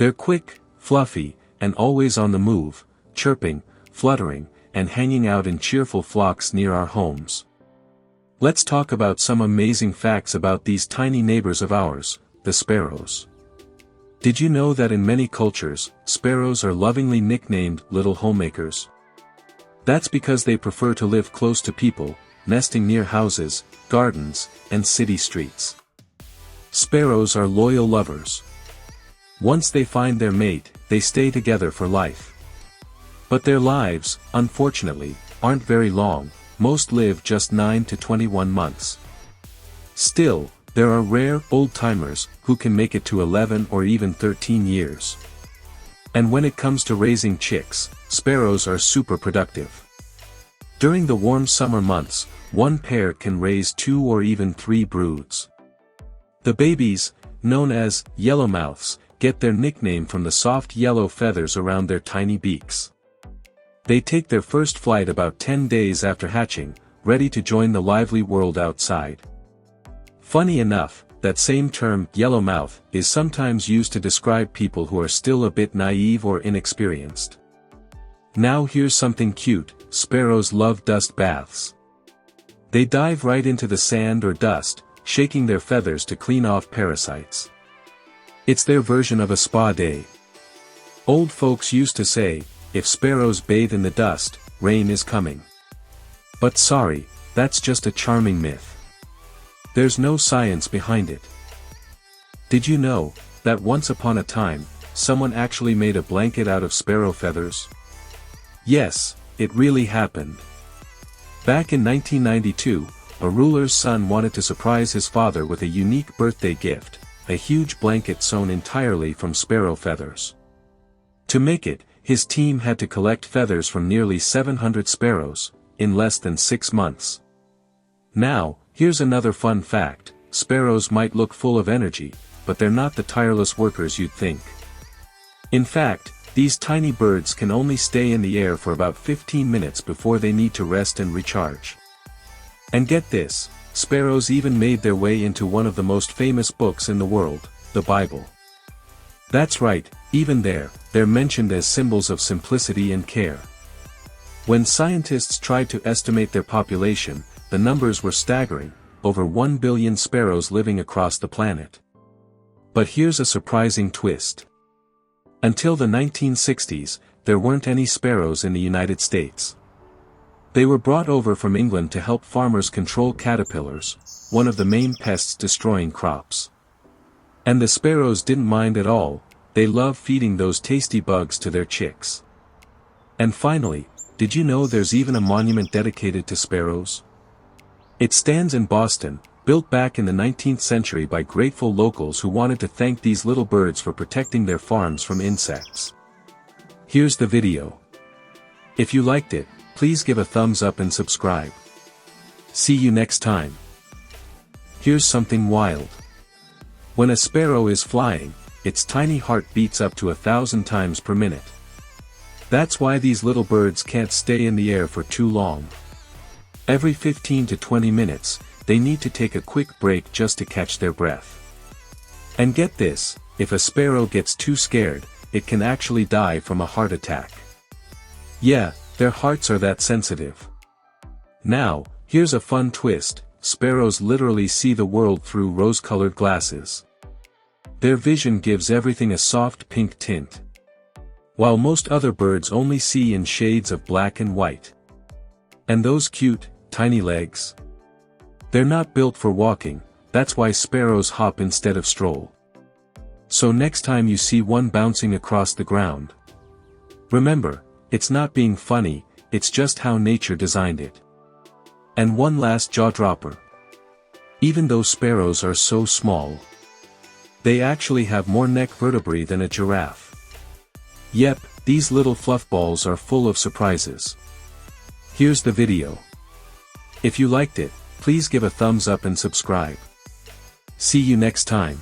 They're quick, fluffy, and always on the move, chirping, fluttering, and hanging out in cheerful flocks near our homes. Let's talk about some amazing facts about these tiny neighbors of ours, the sparrows. Did you know that in many cultures, sparrows are lovingly nicknamed little homemakers? That's because they prefer to live close to people, nesting near houses, gardens, and city streets. Sparrows are loyal lovers. Once they find their mate, they stay together for life. But their lives, unfortunately, aren't very long. Most live just 9 to 21 months. Still, there are rare old-timers who can make it to 11 or even 13 years. And when it comes to raising chicks, sparrows are super productive. During the warm summer months, one pair can raise 2 or even 3 broods. The babies, known as yellowmouths, get their nickname from the soft yellow feathers around their tiny beaks. They take their first flight about 10 days after hatching, ready to join the lively world outside. Funny enough, that same term, yellowmouth, is sometimes used to describe people who are still a bit naive or inexperienced. Now here's something cute: sparrows love dust baths. They dive right into the sand or dust, shaking their feathers to clean off parasites. It's their version of a spa day. Old folks used to say, if sparrows bathe in the dust, rain is coming. But sorry, that's just a charming myth. There's no science behind it. Did you know that once upon a time, someone actually made a blanket out of sparrow feathers? Yes, it really happened. Back in 1992, a ruler's son wanted to surprise his father with a unique birthday gift, a huge blanket sewn entirely from sparrow feathers. To make it, his team had to collect feathers from nearly 700 sparrows, in less than 6 months. Now, here's another fun fact: sparrows might look full of energy, but they're not the tireless workers you'd think. In fact, these tiny birds can only stay in the air for about 15 minutes before they need to rest and recharge. And get this, sparrows even made their way into one of the most famous books in the world, the Bible. That's right, even there, they're mentioned as symbols of simplicity and care. When scientists tried to estimate their population, the numbers were staggering: over 1 billion sparrows living across the planet. But here's a surprising twist. Until the 1960s, there weren't any sparrows in the United States. They were brought over from England to help farmers control caterpillars, one of the main pests destroying crops. And the sparrows didn't mind at all. They love feeding those tasty bugs to their chicks. And finally, did you know there's even a monument dedicated to sparrows? It stands in Boston, built back in the 19th century by grateful locals who wanted to thank these little birds for protecting their farms from insects. Here's the video. If you liked it, please give a thumbs up and subscribe. See you next time. Here's something wild. When a sparrow is flying, its tiny heart beats up to 1,000 times per minute. That's why these little birds can't stay in the air for too long. Every 15 to 20 minutes, they need to take a quick break just to catch their breath. And get this, if a sparrow gets too scared, it can actually die from a heart attack. Yeah, their hearts are that sensitive. Now, here's a fun twist: sparrows literally see the world through rose-colored glasses. Their vision gives everything a soft pink tint. While most other birds only see in shades of black and white. And those cute, tiny legs? They're not built for walking, that's why sparrows hop instead of stroll. So next time you see one bouncing across the ground, remember, it's not being funny, it's just how nature designed it. And one last jaw-dropper. Even though sparrows are so small, they actually have more neck vertebrae than a giraffe. Yep, these little fluffballs are full of surprises. Here's the video. If you liked it, please give a thumbs up and subscribe. See you next time.